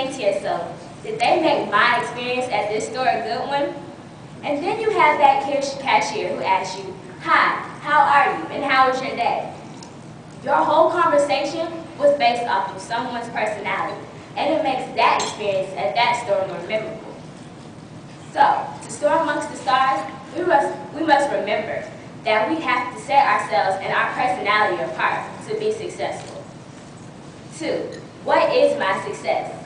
think to yourself, did they make my experience at this store a good one? And then you have that cashier who asks you, hi, how are you, and how was your day? Your whole conversation was based off of someone's personality, and it makes that experience at that store more memorable. So, to soar amongst the stars, we must remember that we have to set ourselves and our personality apart to be successful. 2, what is my success?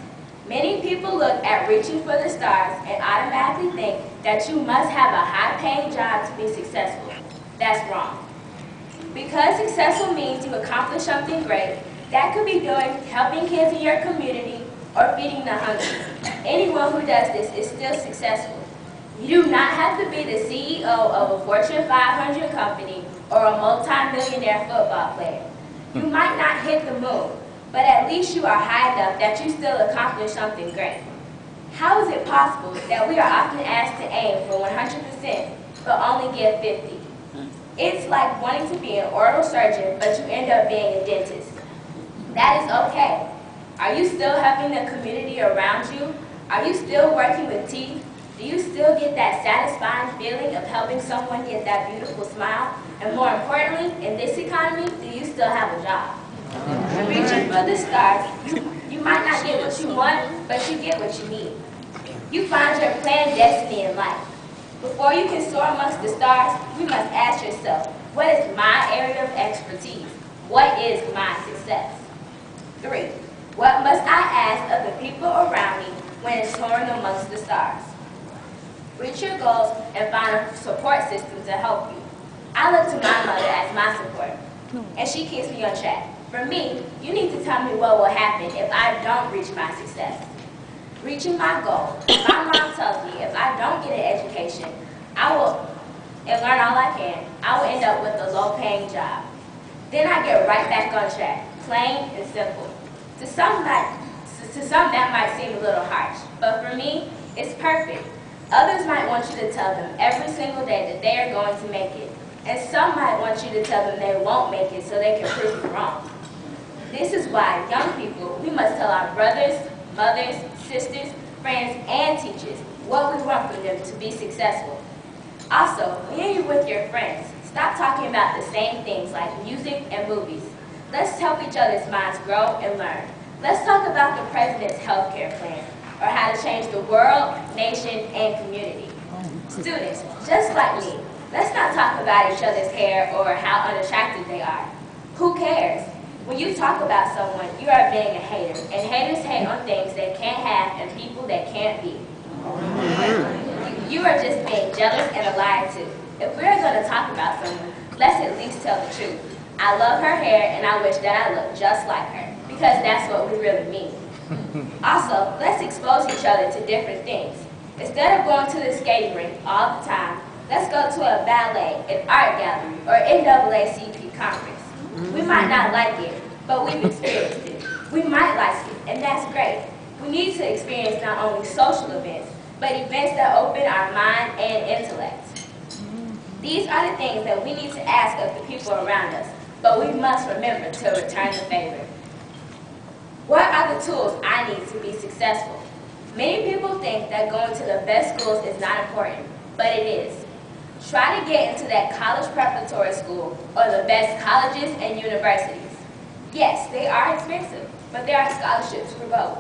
Many people look at reaching for the stars and automatically think that you must have a high-paying job to be successful. That's wrong. Because successful means you accomplish something great, that could be doing helping kids in your community or feeding the hungry. Anyone who does this is still successful. You do not have to be the CEO of a Fortune 500 company or a multi-millionaire football player. You might not hit the moon, but at least you are high enough that you still accomplish something great. How is it possible that we are often asked to aim for 100% but only give 50? It's like wanting to be an oral surgeon but you end up being a dentist. That is okay. Are you still helping the community around you? Are you still working with teeth? Do you still get that satisfying feeling of helping someone get that beautiful smile? And more importantly, in this economy, do you still have a job? Reaching for the stars, you might not get what you want, but you get what you need. You find your planned destiny in life. Before you can soar amongst the stars, you must ask yourself, what is my area of expertise? What is my success? 3, what must I ask of the people around me when soaring amongst the stars? Reach your goals and find a support system to help you. I look to my mother as my support, and she keeps me on track. For me, you need to tell me what will happen if I don't reach my success. Reaching my goal, my mom tells me if I don't get an education, and learn all I can, I will end up with a low-paying job. Then I get right back on track, plain and simple. To some that might seem a little harsh, but for me, it's perfect. Others might want you to tell them every single day that they are going to make it, and some might want you to tell them they won't make it so they can prove you wrong. This is why, young people, we must tell our brothers, mothers, sisters, friends, and teachers what we want from them to be successful. Also, when you're with your friends, stop talking about the same things like music and movies. Let's help each other's minds grow and learn. Let's talk about the president's healthcare plan, or how to change the world, nation, and community. Students, just like me, let's not talk about each other's hair or how unattractive they are. Who cares? When you talk about someone, you are being a hater, and haters hate on things they can't have and people they can't be. You are just being jealous and a liar too. If we're going to talk about someone, let's at least tell the truth. I love her hair and I wish that I looked just like her, because that's what we really mean. Also, let's expose each other to different things. Instead of going to the skating rink all the time, let's go to a ballet, an art gallery, or NAACP conference. We might not like it, but we've experienced it. We might like it, and that's great. We need to experience not only social events, but events that open our mind and intellect. These are the things that we need to ask of the people around us, but we must remember to return the favor. What are the tools I need to be successful? Many people think that going to the best schools is not important, but it is. Try to get into that college preparatory school or the best colleges and universities. Yes, they are expensive, but there are scholarships for both.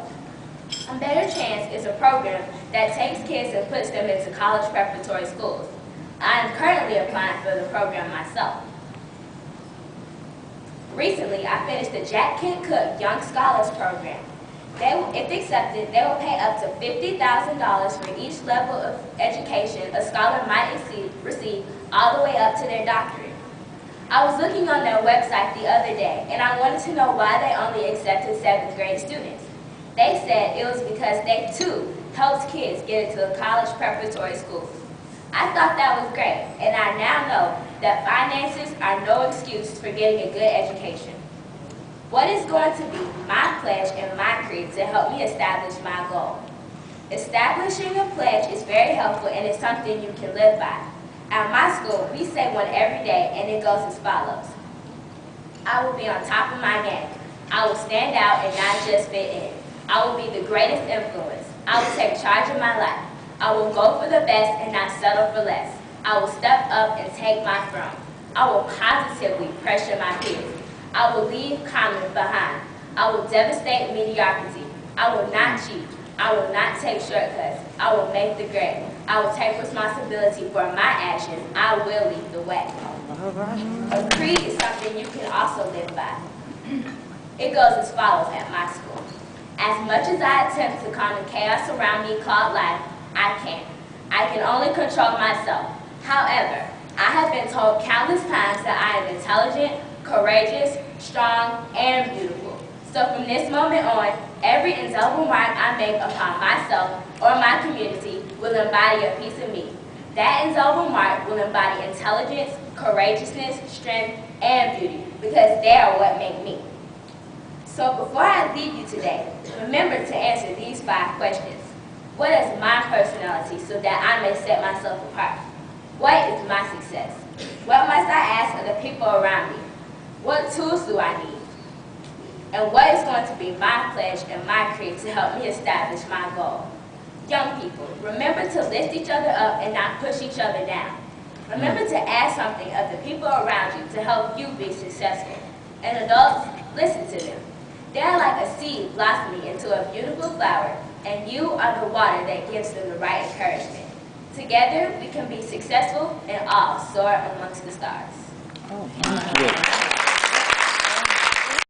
A Better Chance is a program that takes kids and puts them into college preparatory schools. I am currently applying for the program myself. Recently, I finished the Jack Kent Cook Young Scholars Program. If accepted, they will pay up to $50,000 for each level of education a scholar might receive all the way up to their doctorate. I was looking on their website the other day, and I wanted to know why they only accepted 7th grade students. They said it was because they, too, helped kids get into the college preparatory schools. I thought that was great, and I now know that finances are no excuse for getting a good education. What is going to be my pledge and my creed to help me establish my goal? Establishing a pledge is very helpful and it's something you can live by. At my school, we say one every day and it goes as follows. I will be on top of my game. I will stand out and not just fit in. I will be the greatest influence. I will take charge of my life. I will go for the best and not settle for less. I will step up and take my throne. I will positively pressure my peers. I will leave comments behind. I will devastate mediocrity. I will not cheat. I will not take shortcuts. I will make the grade. I will take responsibility for my actions. I will lead the way. A creed is something you can also live by. It goes as follows at my school. As much as I attempt to calm the chaos around me called life, I can't. I can only control myself. However, I have been told countless times that I am intelligent, courageous, strong, and beautiful. So from this moment on, every indelible mark I make upon myself or my community will embody a piece of me. That indelible mark will embody intelligence, courageousness, strength, and beauty, because they are what make me. So before I leave you today, remember to answer these 5 questions. What is my personality so that I may set myself apart? What is my success? What must I ask of the people around me? What tools do I need? And what is going to be my pledge and my creed to help me establish my goal? Young people, remember to lift each other up and not push each other down. Remember to ask something of the people around you to help you be successful. And adults, listen to them. They are like a seed blossoming into a beautiful flower, and you are the water that gives them the right encouragement. Together, we can be successful and all soar amongst the stars. Oh, thank you.